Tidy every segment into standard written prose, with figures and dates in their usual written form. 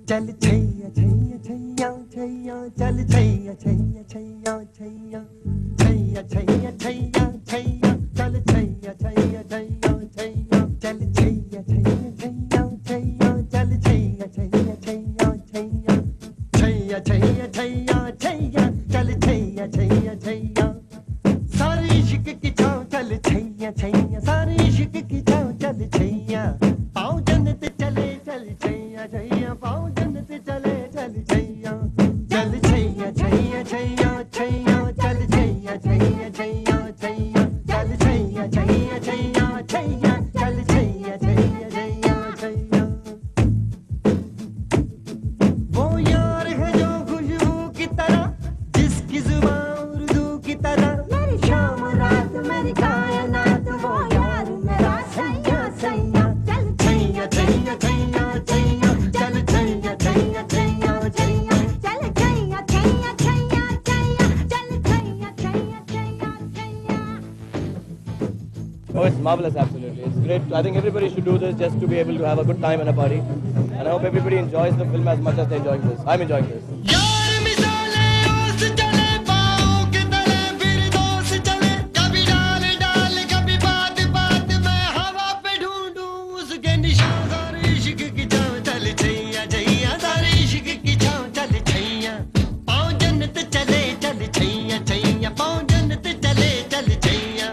चल छैया छैया छैया छैया चल छैया छैया छैया छैया छैया छैया छैया छैया चल छैया छैया छैया छैया चल छैया छैया छैया छैया चल छैया छैया छैया छैया छैया छैया छैया छैया चल छैया छैया छैया सारे इश्क की छाँव चल छैया छैया सारे इश्क की छाँव चल छैया पाँव जन्नत चले चल छैया छैया पाँव जन्नत चले चल छैया छैया छैया छैया छैया चल छैया छैया छैया छैया चल छैया छैया छैया छैया चल छैया छैया छैया छैया वो यार है जो खुशबू की तरह जिसकी जुबान उर्दू की तरह मेरी शाम रात मेरी कायनात वो यार मेरा सैया सैया चल छैया छैया छैया छैया चल छैया छैया छैया छैया चल छैया छैया छैया छैया चल Chaiyya Chaiyya Chaiyya Chaiyya Oh, it's marvelous, absolutely. It's great. I think everybody should do this just to be able to have a good time and a party. And I hope everybody enjoys the film as much as they're enjoying this. I'm enjoying this. यार मिसाले ओस चले पाँव के तले फिर दोस्त चले कभी डाल डाल कभी बात बात में हवा पे ढूंढूं उसके निशान सारे इश्क की छाँव चल छैया छैया सारे इश्क की छाँव चल छैया पाँव जन्नत चले चल छैया छैया पाँव जन्नत चले चल छैया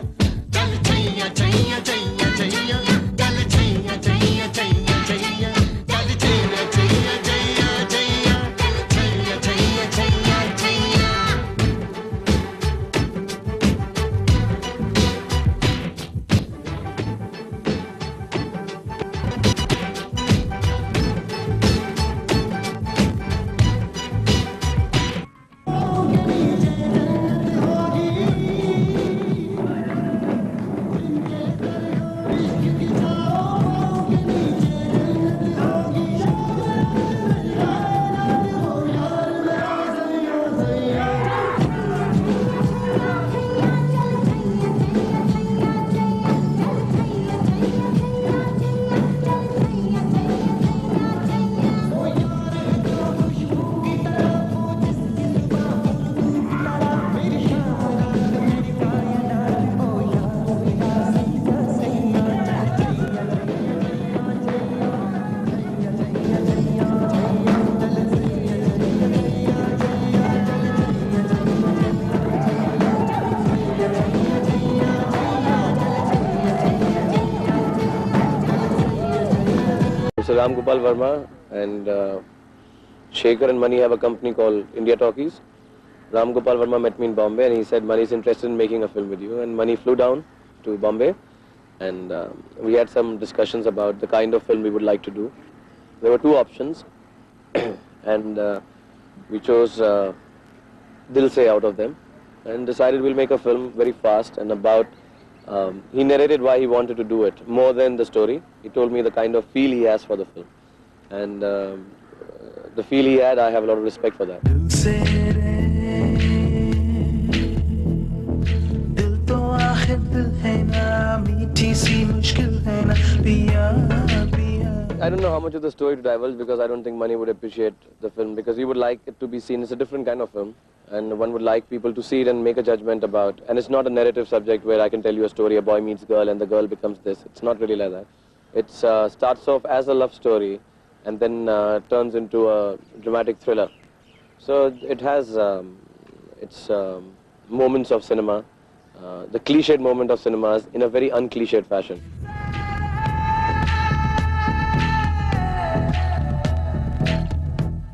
छैया छैया छैया छैया चल छैया छैया छैया छैया चल Chaiyya Chaiyya Chaiyya Chaiyya Chaiyya Chaiyya Chaiyya Chaiyya So Ram Gopal Verma and Shekhar and Mani have a company called India Talkies. Ram Gopal Verma met me in Bombay and he said Mani is interested in making a film with you, and Mani flew down to Bombay and we had some discussions about the kind of film we would like to do. There were two options and we chose Dil Se out of them and decided we'll make a film very fast and about he narrated why he wanted to do it more than the story. He told me the kind of feel he has for the film, and the feel he had, I have a lot of respect for that. I don't know how much of the story to divulge because I don't think Mani would appreciate the film because he would like it to be seen. It's a different kind of film and one would like people to see it and make a judgment about. And it's not a narrative subject where I can tell you a story, a boy meets girl and the girl becomes this. It's not really like that. It starts off as a love story and then turns into a dramatic thriller. So it has its moments of cinema, the cliched moment of cinemas in a very uncliched fashion.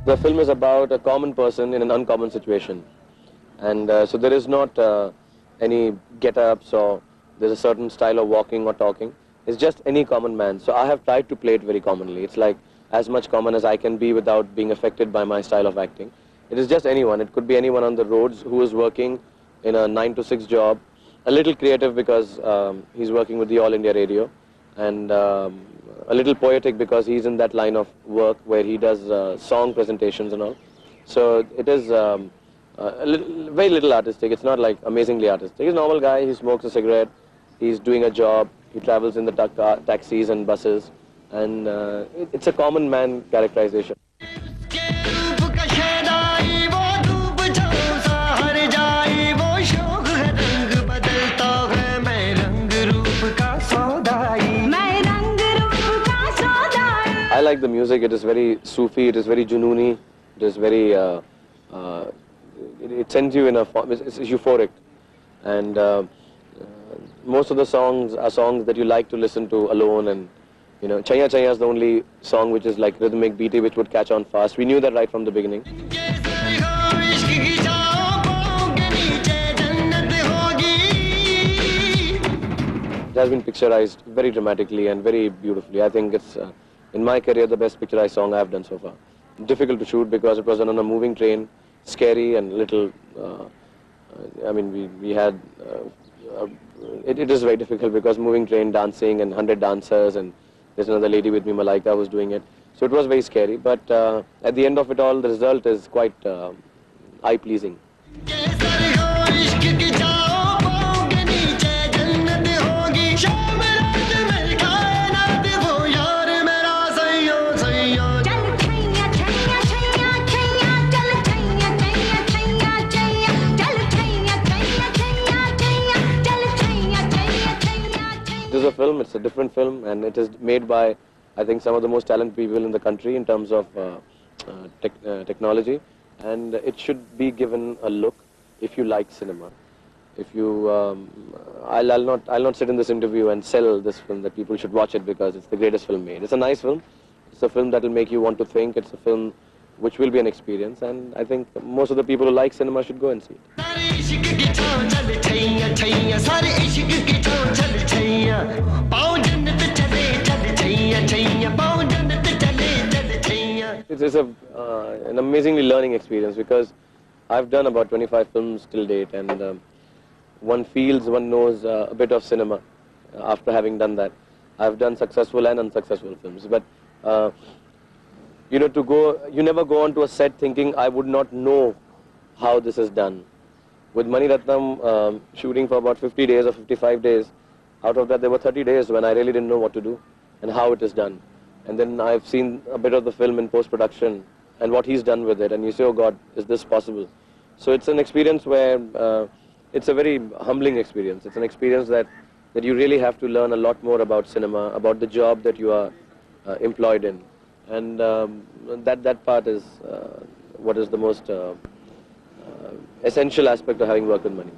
The film is about a common person in an uncommon situation. And so there is not any get-ups or there's a certain style of walking or talking. It's just any common man. So I have tried to play it very commonly. It's like as much common as I can be without being affected by my style of acting. It is just anyone. It could be anyone on the roads who is working in a 9 to 6 job. A little creative because he's working with the All India Radio. And a little poetic because he's in that line of work where he does song presentations and all. So it is very little artistic. It's not like amazingly artistic. He's a normal guy. He smokes a cigarette. He's doing a job. He travels in the taxis and buses. And it's a common man characterization. like the music. It is very Sufi, it is very Junooni, it is very, it sends you in a form, it's euphoric. And most of the songs are songs that you like to listen to alone, and you know, Chaiya Chaiya is the only song which is like rhythmic, beaty, which would catch on fast. We knew that right from the beginning. It has been picturized very dramatically and very beautifully. I think it's, in my career, the best picturized song I have done so far. Difficult to shoot because it was on a moving train, scary and little, I mean, we had, it is very difficult because moving train, dancing and 100 dancers, and there's another lady with me, Malaika, who's doing it. So it was very scary, but at the end of it all, the result is quite eye-pleasing. It is a film, it's a different film, and it is made by, I think, some of the most talented people in the country in terms of technology, and it should be given a look if you like cinema. If you, I'll not sit in this interview and sell this film that people should watch it because it's the greatest film made. It's a nice film. It's a film that will make you want to think. It's a film which will be an experience, and I think most of the people who like cinema should go and see it. It's an amazingly learning experience because I've done about 25 films till date, and one feels, one knows a bit of cinema after having done that. I've done successful and unsuccessful films, but you know, you never go onto a set thinking I would not know how this is done. With Mani Ratnam shooting for about 50 days or 55 days, out of that there were 30 days when I really didn't know what to do and how it is done. And then I've seen a bit of the film in post-production and what he's done with it, and you say, oh God, is this possible? So it's an experience where it's a very humbling experience. It's an experience that you really have to learn a lot more about cinema, about the job that you are employed in. And that part is what is the most essential aspect of having worked with Mani.